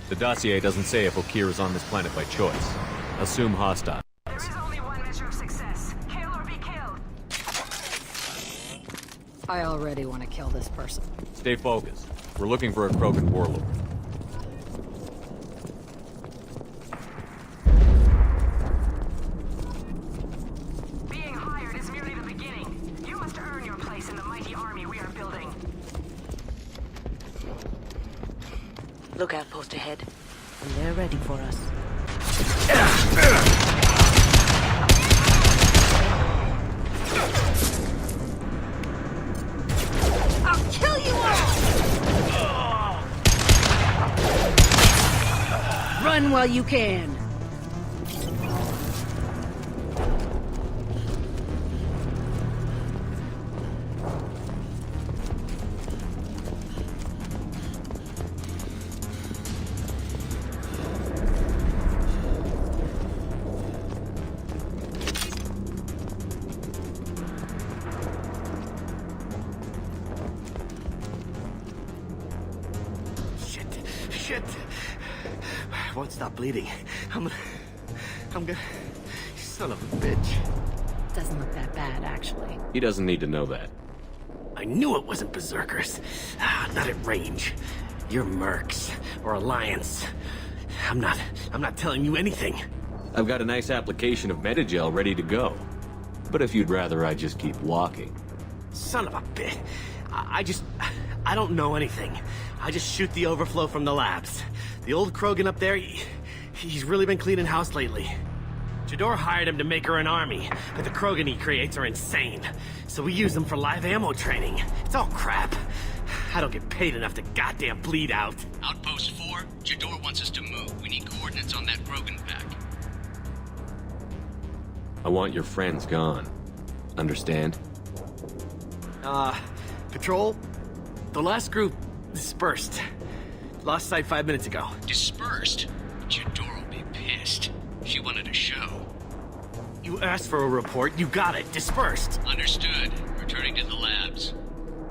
The dossier doesn't say if Okeer is on this planet by choice. Assume hostile. There is only one measure of success. Kill or be killed. I already want to kill this person. Stay focused. We're looking for a Krogan warlord. Being hired is merely the beginning. You must earn your place in the mighty army we are building. Lookout post ahead, and they're ready for us. I'll kill you all! Run while you can. Shit. I won't stop bleeding. I'm gonna... Son of a bitch. Doesn't look that bad, actually. He doesn't need to know that. I knew it wasn't Berserkers. Not at range. You're Mercs. Or Alliance. I'm not telling you anything. I've got a nice application of Metagel ready to go. But if you'd rather I just keep walking. Son of a bitch. I don't know anything. I just shoot the overflow from the labs. The old Krogan up there, he's really been cleaning house lately. Jador hired him to make her an army, but the Krogan he creates are insane. So we use them for live ammo training. It's all crap. I don't get paid enough to goddamn bleed out. Outpost 4, Jador wants us to move. We need coordinates on that Krogan pack. I want your friends gone. Understand? Patrol? The last group dispersed. Lost sight 5 minutes ago. Dispersed? Jador will be pissed. She wanted a show. You asked for a report, you got it. Dispersed. Understood. Returning to the labs.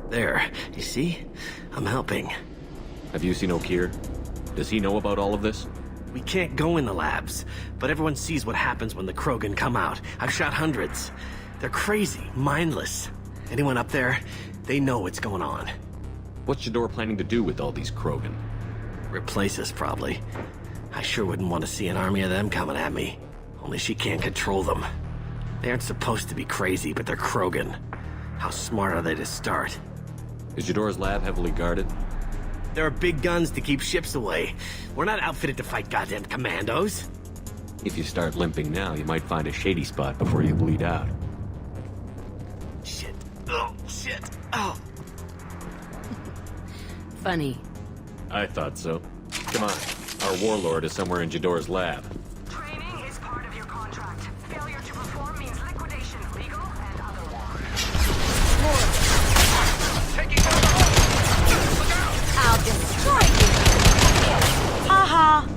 There, you see? I'm helping. Have you seen Okeer? Does he know about all of this? We can't go in the labs, but everyone sees what happens when the Krogan come out. I've shot hundreds. They're crazy, mindless. Anyone up there, they know what's going on. What's Jador planning to do with all these Krogan? Replace us, probably. I sure wouldn't want to see an army of them coming at me. Only she can't control them. They aren't supposed to be crazy, but they're Krogan. How smart are they to start? Is Jador's lab heavily guarded? There are big guns to keep ships away. We're not outfitted to fight goddamn commandos. If you start limping now, you might find a shady spot before you bleed out. Shit. Oh, shit. Oh. Funny. I thought so. Come on. Our warlord is somewhere in Jador's lab. Training is part of your contract. Failure to perform means liquidation, legal and otherwise. Taking over! Look out! I'll destroy you! Haha!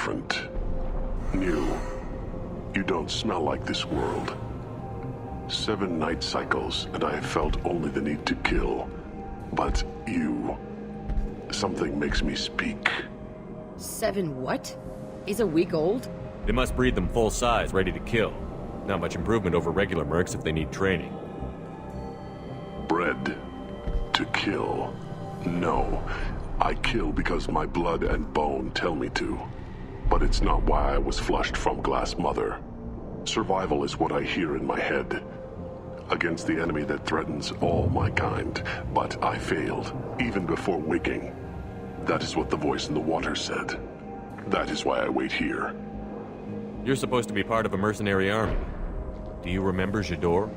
different. New. You don't smell like this world. 7 night cycles, and I have felt only the need to kill. But you... Something makes me speak. 7 what? He's a week old? They must breed them full size, ready to kill. Not much improvement over regular mercs if they need training. Bred to kill. No. I kill because my blood and bone tell me to. But it's not why I was flushed from Glass Mother. Survival is what I hear in my head. Against the enemy that threatens all my kind. But I failed, even before waking. That is what the voice in the water said. That is why I wait here. You're supposed to be part of a mercenary army. Do you remember Jador?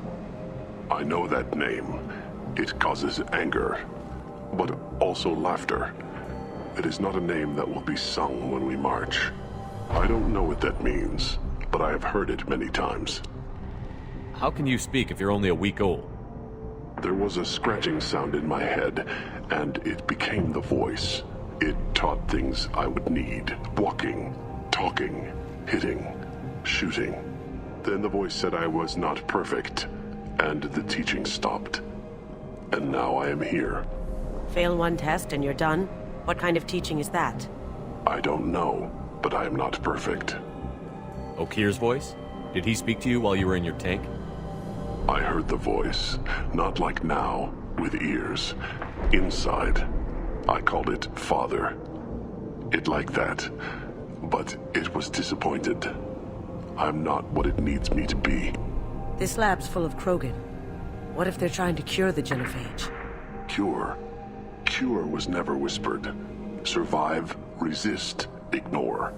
I know that name. It causes anger, but also laughter. It is not a name that will be sung when we march. I don't know what that means, but I have heard it many times. How can you speak if you're only a week old? There was a scratching sound in my head, and it became the voice. It taught things I would need. Walking, talking, hitting, shooting. Then the voice said I was not perfect, and the teaching stopped. And now I am here. Fail one test and you're done? What kind of teaching is that? I don't know, but I am not perfect. Okeer's voice? Did he speak to you while you were in your tank? I heard the voice, not like now, with ears. Inside. I called it Father. It like that, but it was disappointed. I'm not what it needs me to be. This lab's full of Krogan. What if they're trying to cure the genophage? Cure. Cure was never whispered. Survive, resist, ignore.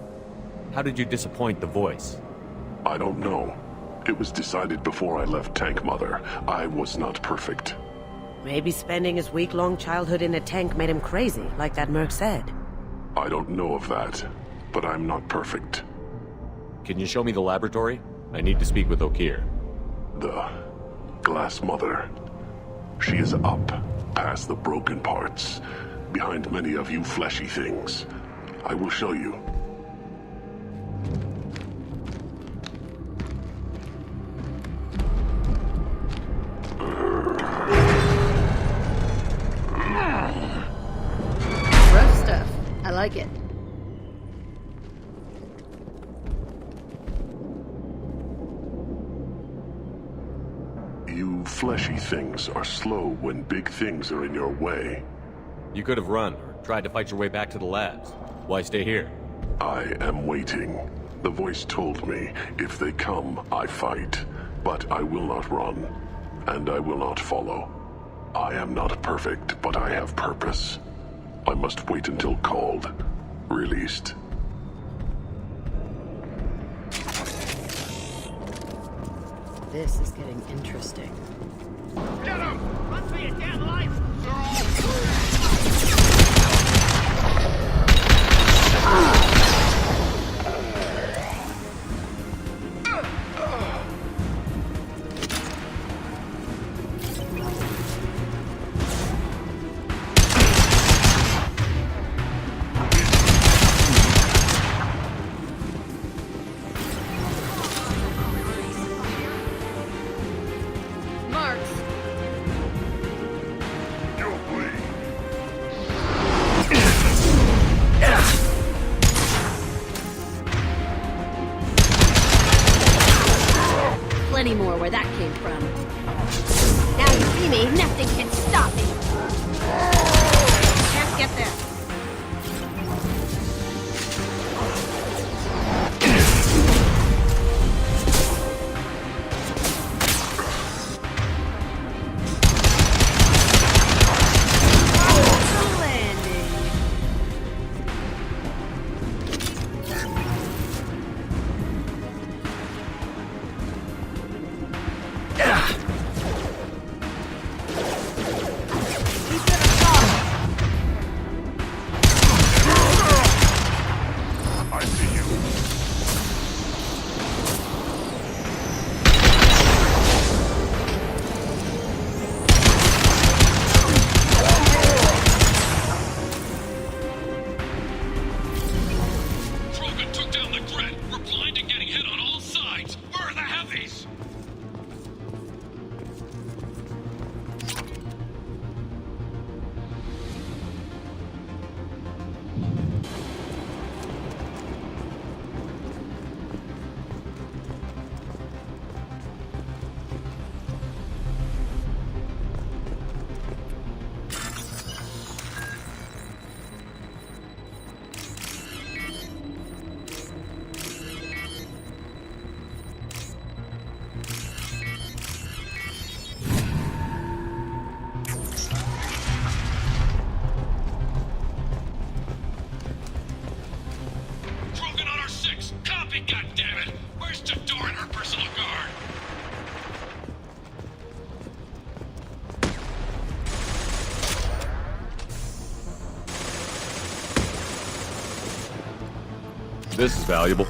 How did you disappoint the voice? I don't know. It was decided before I left Tank Mother. I was not perfect. Maybe spending his week-long childhood in a tank made him crazy, like that merc said. I don't know of that, but I'm not perfect. Can you show me the laboratory? I need to speak with Okeer. The Glass Mother. She is up, past the broken parts, behind many of you fleshy things. I will show you. Rough stuff. I like it. You fleshy things are slow when big things are in your way. You could have run, or tried to fight your way back to the labs. Why stay here? I am waiting. The voice told me, if they come, I fight. But I will not run, and I will not follow. I am not perfect, but I have purpose. I must wait until called, released. This is getting interesting. Get him! Run for your damn life! This is valuable.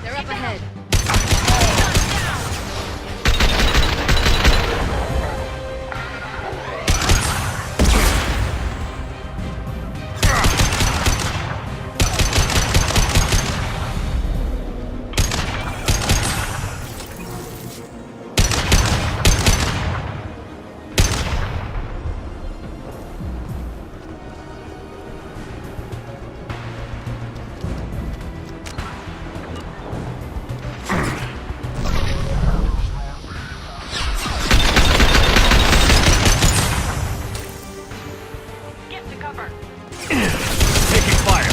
They're up ahead. Get to cover. Taking fire.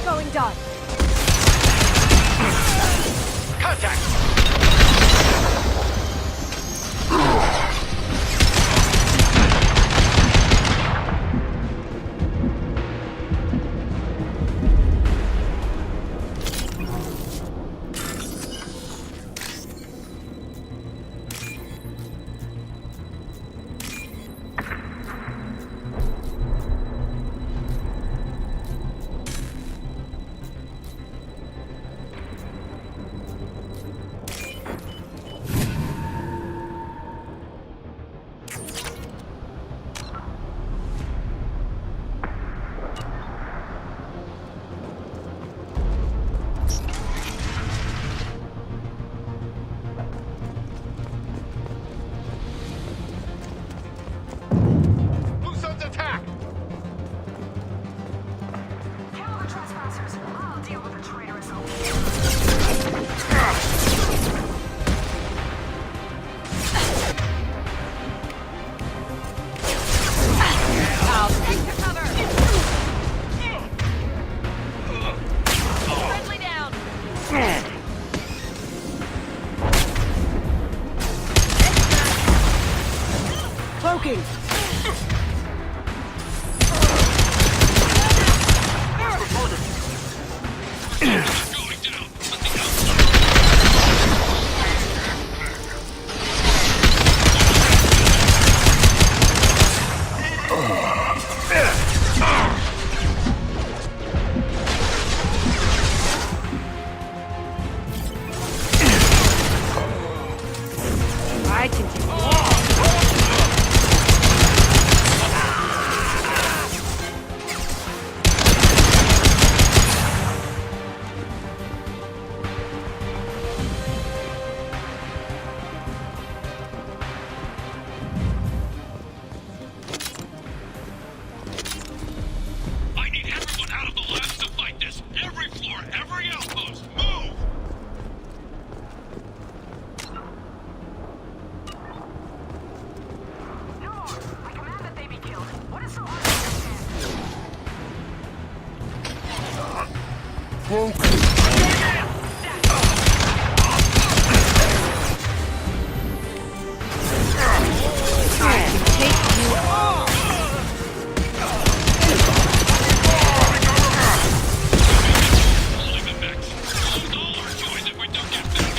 Going dark. Contact. Kill the trespassers. I'll deal with the traitorous Okeer. Take to cover. Friendly down. Cloaking! I can do I need everyone out of the labs to fight this. Every floor, every outpost, move! No more. I command that they be killed. What is so hard to understand? Holding them back. We'll lose all our toys if we don't get back.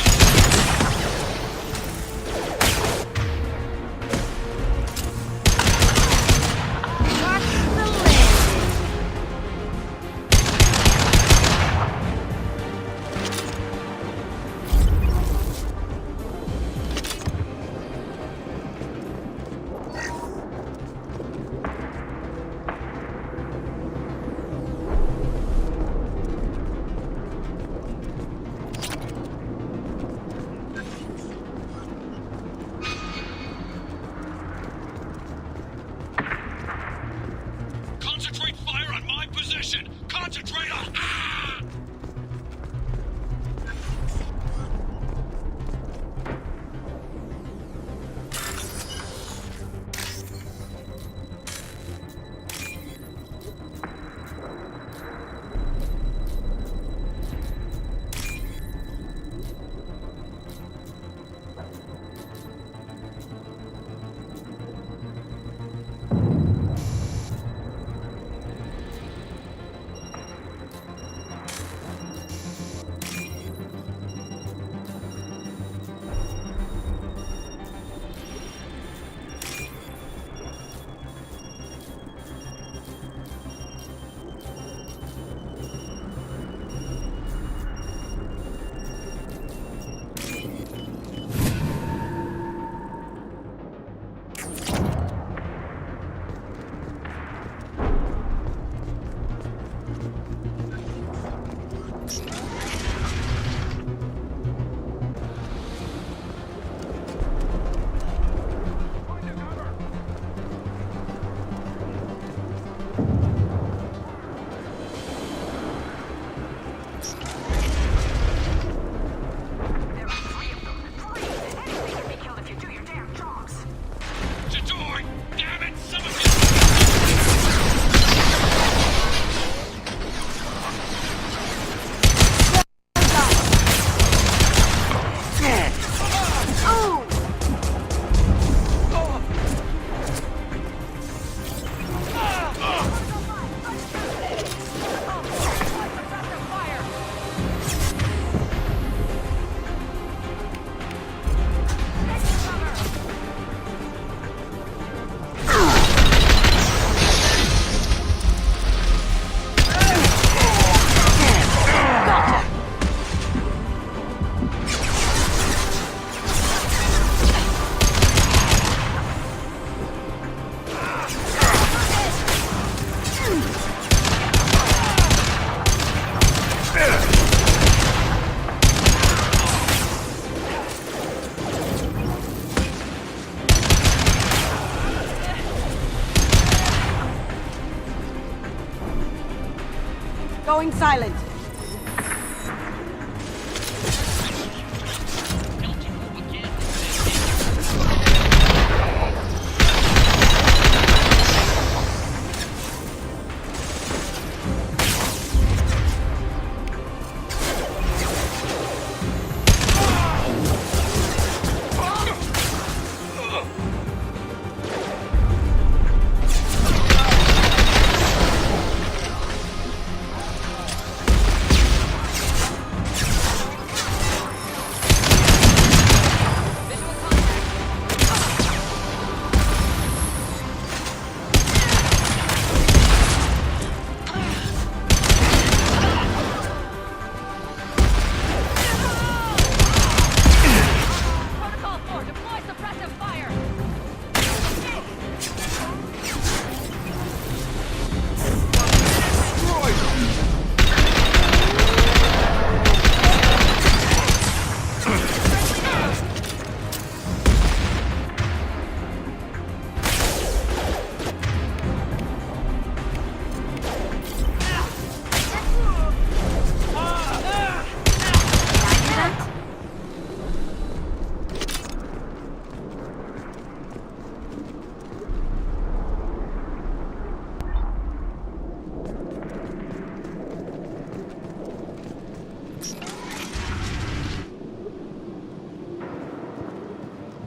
Going silent.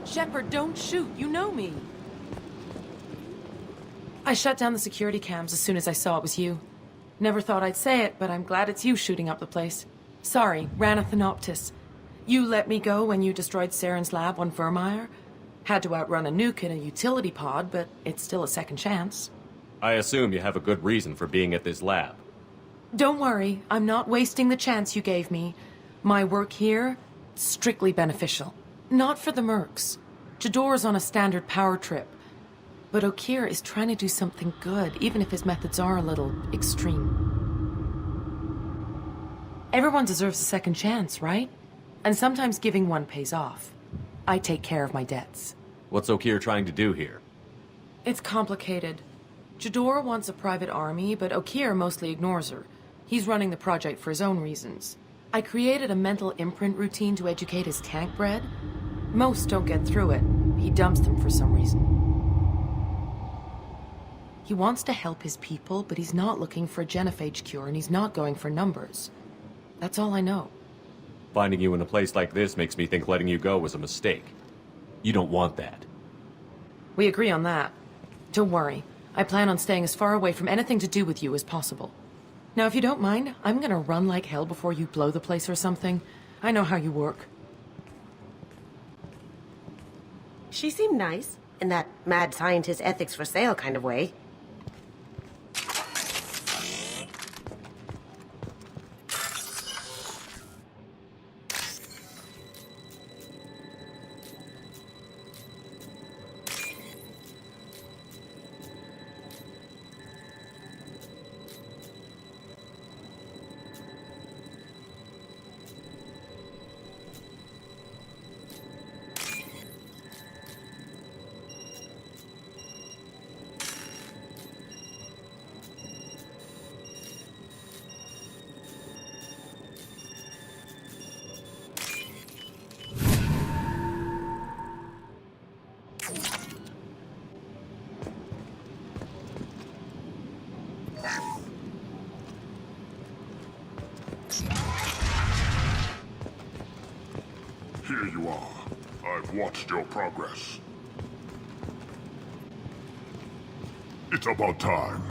Shepard, don't shoot. You know me. I shut down the security cams as soon as I saw it was you. Never thought I'd say it, but I'm glad it's you shooting up the place. Sorry, Ranathanoptis. You let me go when you destroyed Saren's lab on Vermeer. Had to outrun a nuke in a utility pod, but it's still a second chance. I assume you have a good reason for being at this lab. Don't worry, I'm not wasting the chance you gave me. My work here, strictly beneficial. Not for the mercs. Jador's on a standard power trip. But Okeer is trying to do something good, even if his methods are a little extreme. Everyone deserves a second chance, right? And sometimes giving one pays off. I take care of my debts. What's Okeer trying to do here? It's complicated. Jador wants a private army, but Okeer mostly ignores her. He's running the project for his own reasons. I created a mental imprint routine to educate his tank bred. Most don't get through it. He dumps them for some reason. He wants to help his people, but he's not looking for a genophage cure, and he's not going for numbers. That's all I know. Finding you in a place like this makes me think letting you go was a mistake. You don't want that. We agree on that. Don't worry. I plan on staying as far away from anything to do with you as possible. Now, if you don't mind, I'm gonna run like hell before you blow the place or something. I know how you work. She seemed nice, in that mad scientist ethics for sale kind of way. Here you are. I've watched your progress. It's about time.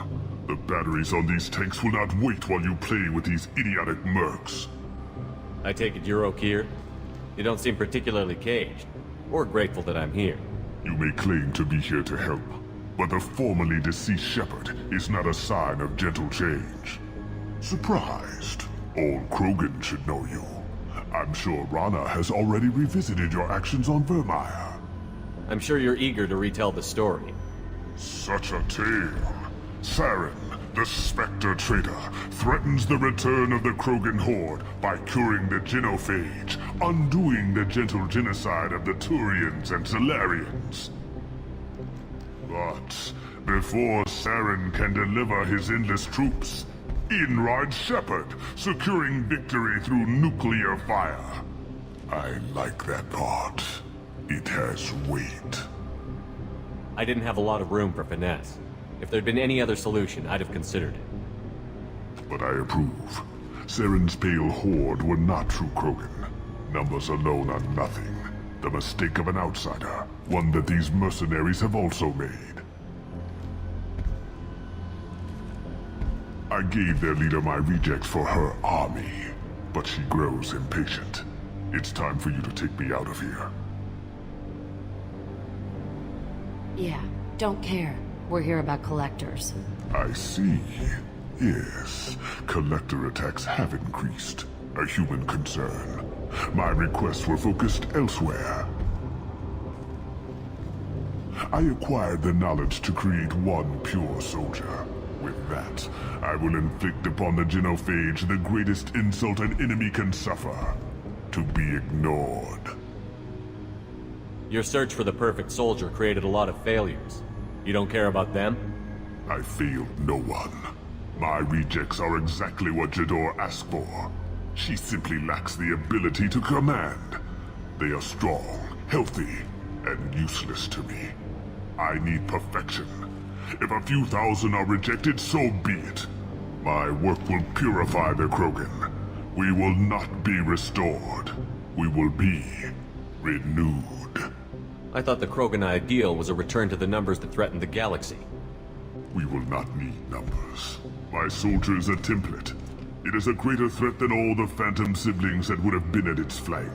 The batteries on these tanks will not wait while you play with these idiotic mercs. I take it you're Okeer? You don't seem particularly caged, or grateful that I'm here. You may claim to be here to help, but the formerly deceased Shepard is not a sign of gentle change. Surprised? Old Krogan should know you. I'm sure Rana has already revisited your actions on Vermeer. I'm sure you're eager to retell the story. Such a tale. Saren, the Spectre traitor, threatens the return of the Krogan horde by curing the genophage, undoing the gentle genocide of the Turians and Solarians. But before Saren can deliver his endless troops, In rides Shepard, securing victory through nuclear fire. I like that part. It has weight. I didn't have a lot of room for finesse. If there'd been any other solution, I'd have considered it. But I approve. Saren's pale horde were not true Krogan. Numbers alone are nothing. The mistake of an outsider. One that these mercenaries have also made. I gave their leader my rejects for her army. But she grows impatient. It's time for you to take me out of here. Yeah, don't care. We're here about collectors. I see. Yes, collector attacks have increased. A human concern. My requests were focused elsewhere. I acquired the knowledge to create one pure soldier. With that, I will inflict upon the genophage the greatest insult an enemy can suffer. To be ignored. Your search for the perfect soldier created a lot of failures. You don't care about them? I failed no one. My rejects are exactly what Jador asked for. She simply lacks the ability to command. They are strong, healthy, and useless to me. I need perfection. If a few thousand are rejected, so be it. My work will purify the Krogan. We will not be restored. We will be renewed. I thought the Krogan ideal was a return to the numbers that threatened the galaxy. We will not need numbers. My soldier is a template. It is a greater threat than all the Phantom siblings that would have been at its flank.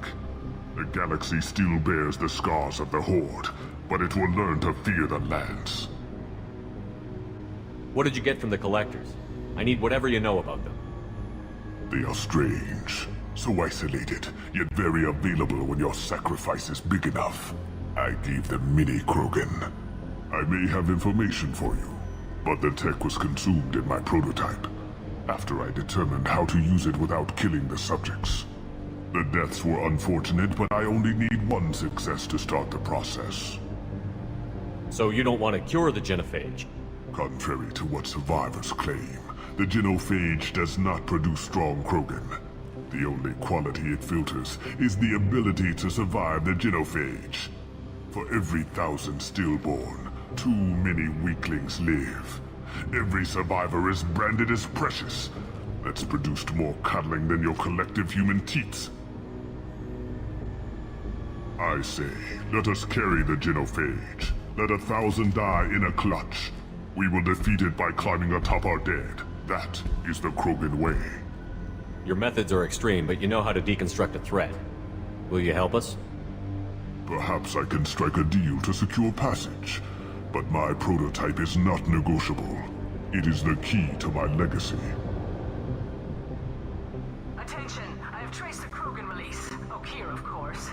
The galaxy still bears the scars of the Horde, but it will learn to fear the Lance. What did you get from the Collectors? I need whatever you know about them. They are strange, so isolated, yet very available when your sacrifice is big enough. I gave them mini Krogan. I may have information for you, but the tech was consumed in my prototype, after I determined how to use it without killing the subjects. The deaths were unfortunate, but I only need one success to start the process. So you don't want to cure the genophage? Contrary to what survivors claim, the genophage does not produce strong Krogan. The only quality it filters is the ability to survive the genophage. For every 1,000 stillborn, too many weaklings live. Every survivor is branded as precious. That's produced more cuddling than your collective human teats. I say, let us carry the genophage. Let 1,000 die in a clutch. We will defeat it by climbing atop our dead. That is the Krogan way. Your methods are extreme, but you know how to deconstruct a threat. Will you help us? Perhaps I can strike a deal to secure passage. But my prototype is not negotiable. It is the key to my legacy. Attention, I have traced the Krogan release. Okeer, of course.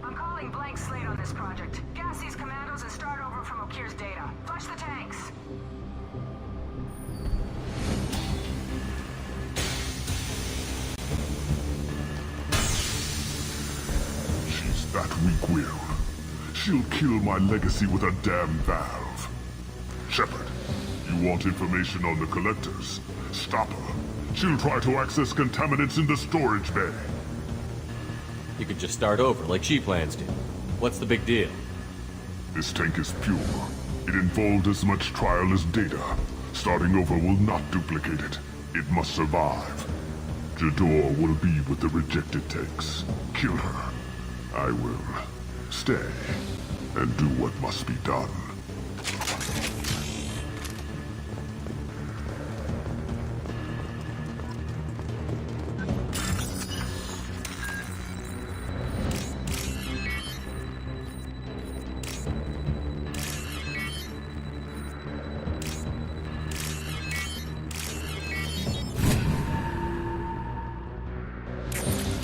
I'm calling blank slate on this project. Gas these commandos and start over from Okeer's data. Flush the tanks. She's that weak-willed. She'll kill my legacy with a damn valve. Shepard, you want information on the Collectors? Stop her. She'll try to access contaminants in the storage bay. You could just start over, like she plans to. What's the big deal? This tank is pure. It involved as much trial as data. Starting over will not duplicate it. It must survive. Jador will be with the rejected tanks. Kill her. I will stay and do what must be done.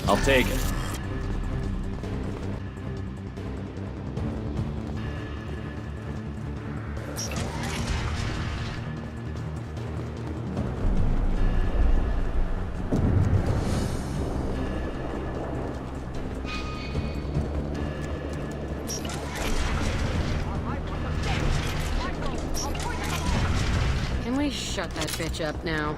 I'll take it. I shut that bitch up now?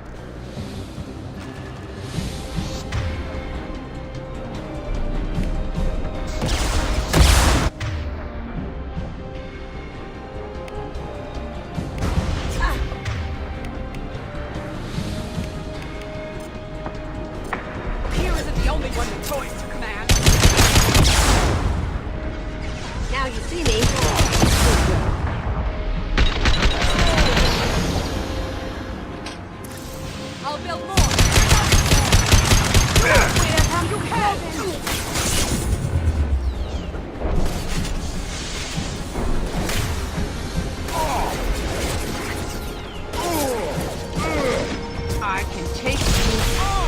Okeer isn't the only one with choice to command. Now you see me. I'll build more. You can. I can take you on.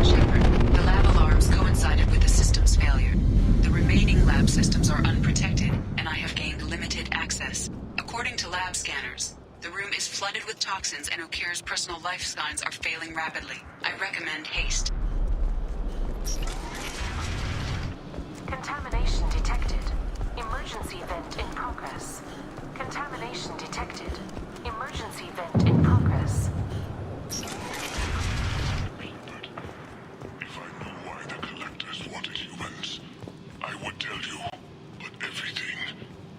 Shepard, the lab alarms coincided with the system's failure. The remaining lab systems are unprotected, and I have gained limited access. According to lab scanners, the room is flooded with toxins and Okeer's personal life signs are failing rapidly. I recommend haste. Contamination detected. Emergency vent in progress. Contamination detected. Emergency vent in progress. If I knew why the collectors wanted humans, I would tell you. But everything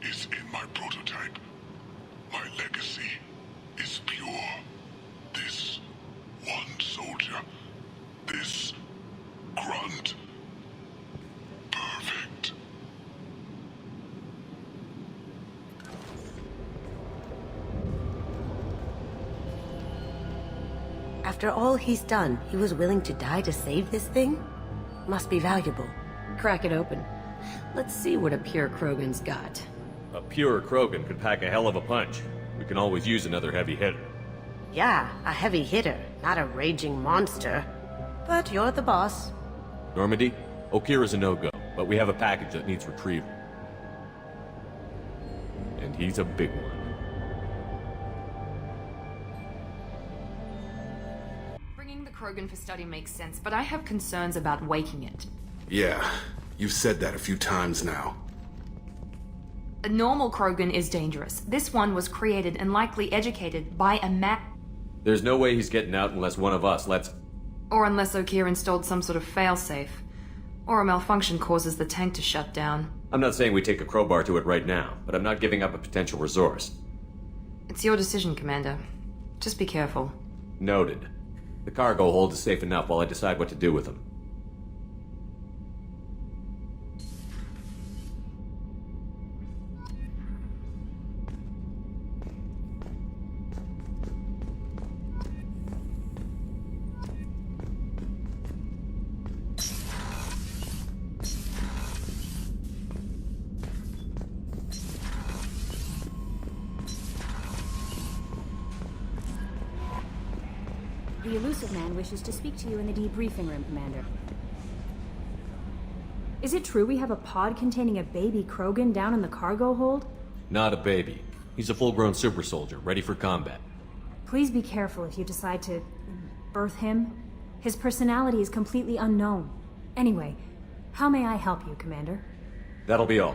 is in my prototype. My legacy is pure. This one soldier. This grunt. Perfect. After all he's done, he was willing to die to save this thing? Must be valuable. Crack it open. Let's see what a pure Krogan's got. A pure Krogan could pack a hell of a punch. We can always use another heavy hitter. Yeah, a heavy hitter, not a raging monster. But you're the boss. Normandy, Okeer is a no-go, but we have a package that needs retrieval. And he's a big one. Bringing the Krogan for study makes sense, but I have concerns about waking it. Yeah, you've said that a few times now. A normal Krogan is dangerous. This one was created and likely educated by a There's no way he's getting out unless one of us lets... Or unless Okeer installed some sort of failsafe. Or a malfunction causes the tank to shut down. I'm not saying we take a crowbar to it right now, but I'm not giving up a potential resource. It's your decision, Commander. Just be careful. Noted. The cargo hold is safe enough while I decide what to do with them. The elusive man wishes to speak to you in the debriefing room, Commander. Is it true we have a pod containing a baby Krogan down in the cargo hold? Not a baby. He's a full-grown super soldier, ready for combat. Please be careful if you decide to birth him. His personality is completely unknown. Anyway, how may I help you, Commander? That'll be all.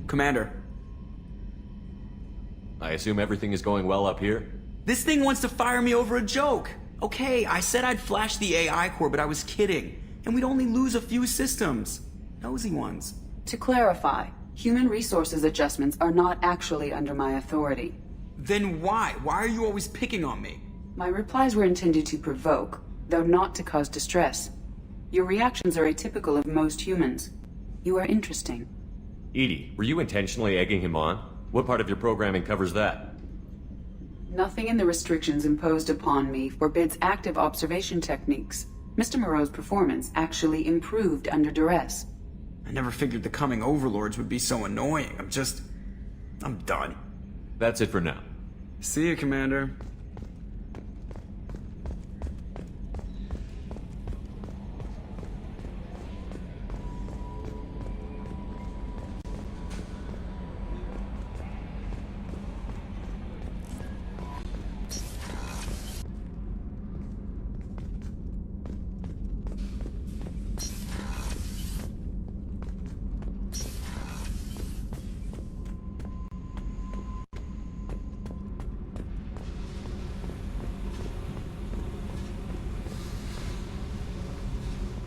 Commander. I assume everything is going well up here? This thing wants to fire me over a joke. Okay, I said I'd flash the AI core, but I was kidding. And we'd only lose a few systems. Nosy ones. To clarify, human resources adjustments are not actually under my authority. Then why? Why are you always picking on me? My replies were intended to provoke, though not to cause distress. Your reactions are atypical of most humans. You are interesting. Edie, were you intentionally egging him on? What part of your programming covers that? Nothing in the restrictions imposed upon me forbids active observation techniques. Mr. Moreau's performance actually improved under duress. I never figured the coming overlords would be so annoying. I'm done. That's it for now. See you, Commander.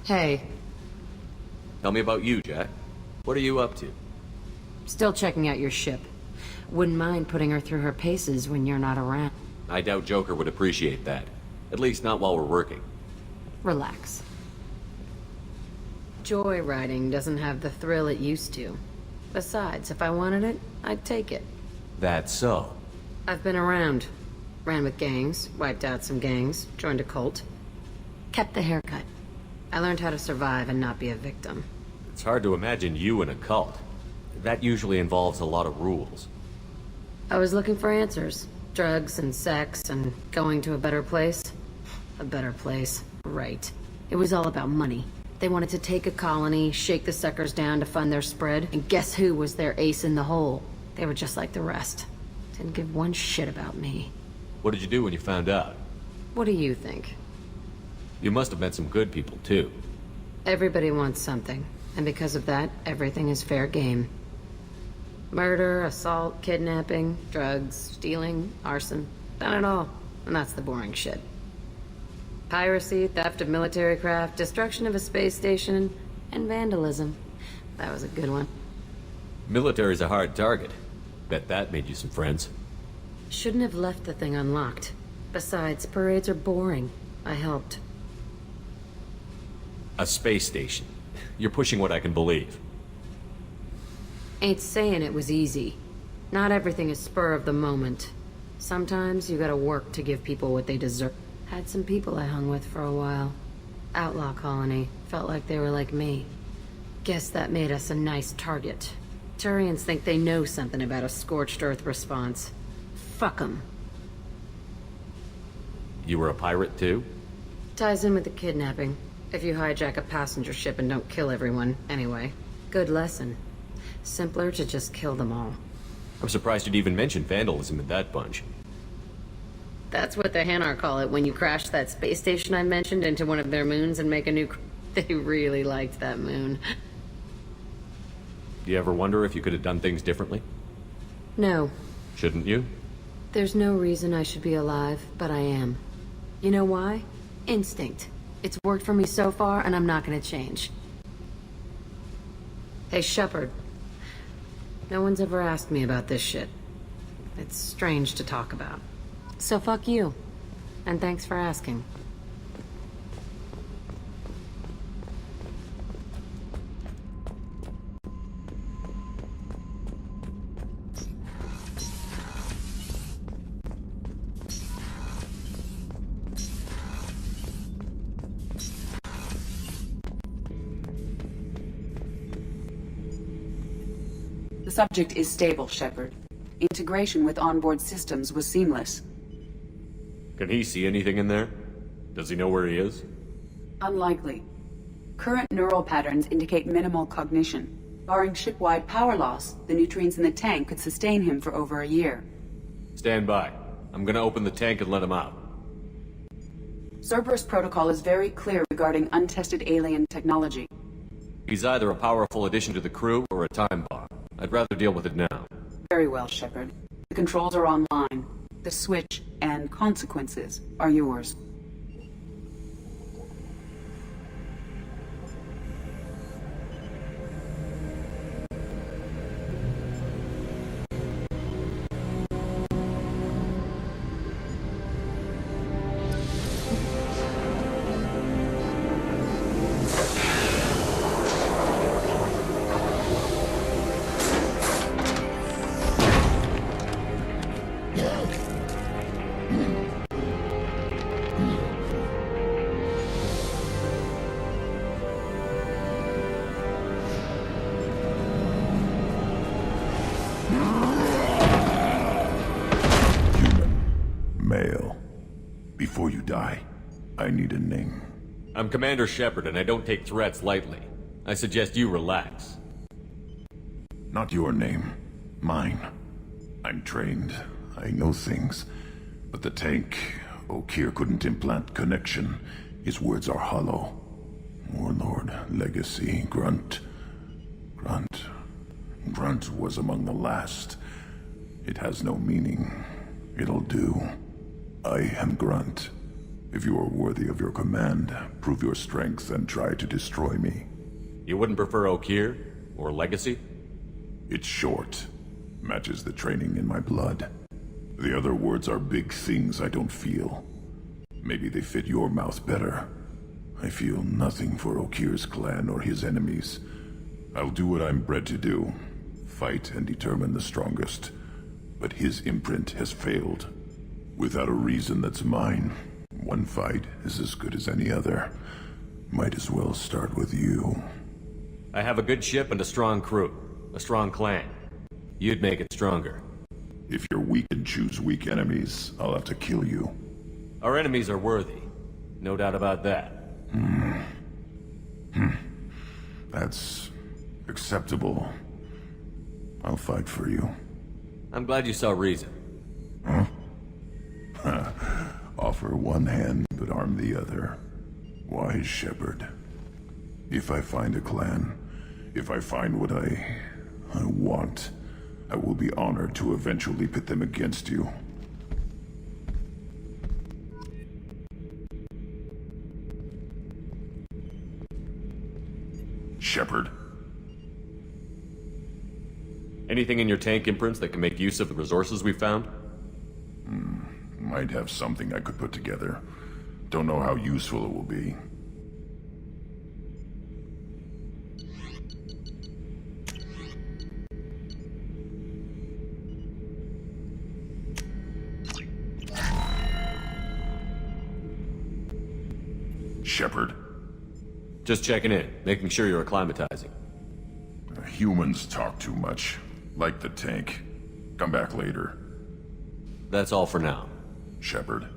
Hey, Tell me about you, Jack. What are you up to? still checking out your ship. Wouldn't mind putting her through her paces when you're not around. I doubt Joker would appreciate that. At least not while we're working. Relax. Joyriding doesn't have the thrill it used to. Besides, if I wanted it, I'd take it. That's so. I've been around. Ran with gangs, wiped out some gangs, joined a cult. Kept the haircut. I learned how to survive and not be a victim. It's hard to imagine you in a cult. That usually involves a lot of rules. I was looking for answers. Drugs and sex and going to a better place. A better place, right. It was all about money. They wanted to take a colony, shake the suckers down to fund their spread, and guess who was their ace in the hole? They were just like the rest. Didn't give one shit about me. What did you do when you found out? What do you think? You must have met some good people, too. Everybody wants something, and because of that, everything is fair game. Murder, assault, kidnapping, drugs, stealing, arson. Done it all, and that's the boring shit. Piracy, theft of military craft, destruction of a space station, and vandalism. That was a good one. Military's a hard target. Bet that made you some friends. Shouldn't have left the thing unlocked. Besides, parades are boring. I helped. A space station. You're pushing what I can believe. Ain't saying it was easy. Not everything is spur of the moment. Sometimes you gotta work to give people what they deserve. Had some people I hung with for a while. Outlaw colony. Felt like they were like me. Guess that made us a nice target. Turians think they know something about a scorched earth response. Fuck 'em. You were a pirate, too? Ties in with the kidnapping. If you hijack a passenger ship and don't kill everyone, anyway. Good lesson. Simpler to just kill them all. I'm surprised you'd even mention vandalism in that bunch. That's what the Hanar call it when you crash that space station I mentioned into one of their moons and make a new... They really liked that moon. Do you ever wonder if you could have done things differently? No. Shouldn't you? There's no reason I should be alive, but I am. You know why? Instinct. It's worked for me so far, and I'm not gonna change. Hey, Shepard. No one's ever asked me about this shit. It's strange to talk about. So fuck you. And thanks for asking. The subject is stable, Shepard. Integration with onboard systems was seamless. Can he see anything in there? Does he know where he is? Unlikely. Current neural patterns indicate minimal cognition. Barring ship-wide power loss, the nutrients in the tank could sustain him for over a year. Stand by. I'm gonna open the tank and let him out. Cerberus protocol is very clear regarding untested alien technology. He's either a powerful addition to the crew or a time bomb. I'd rather deal with it now. Very well, Shepard. The controls are online. The switch and consequences are yours. male. Before you die, I need a name. I'm Commander Shepard, and I don't take threats lightly. I suggest you relax. Not your name. Mine. I'm trained. I know things. But the tank, Okeer couldn't implant connection. His words are hollow. Warlord, Legacy, Grunt. Grunt was among the last. It has no meaning. It'll do. I am Grunt. If you are worthy of your command, prove your strength and try to destroy me. You wouldn't prefer Okeer? Or Legacy? It's short. Matches the training in my blood. The other words are big things I don't feel. Maybe they fit your mouth better. I feel nothing for Okeer's clan or his enemies. I'll do what I'm bred to do. Fight and determine the strongest. But his imprint has failed. Without a reason that's mine. One fight is as good as any other. Might as well start with you. I have a good ship and a strong crew. A strong clan. You'd make it stronger. If you're weak and choose weak enemies, I'll have to kill you. Our enemies are worthy. No doubt about that. That's acceptable. I'll fight for you. I'm glad you saw reason. Huh? Offer one hand, but arm the other. Wise Shepard. If I find a clan, if I find what I want, I will be honored to eventually pit them against you. Shepard. Anything in your tank imprints that can make use of the resources we found? Might have something I could put together. Don't know how useful it will be. Shepard. Just checking in, making sure you're acclimatizing. Humans talk too much. Like the tank. Come back later. That's all for now. Shepard.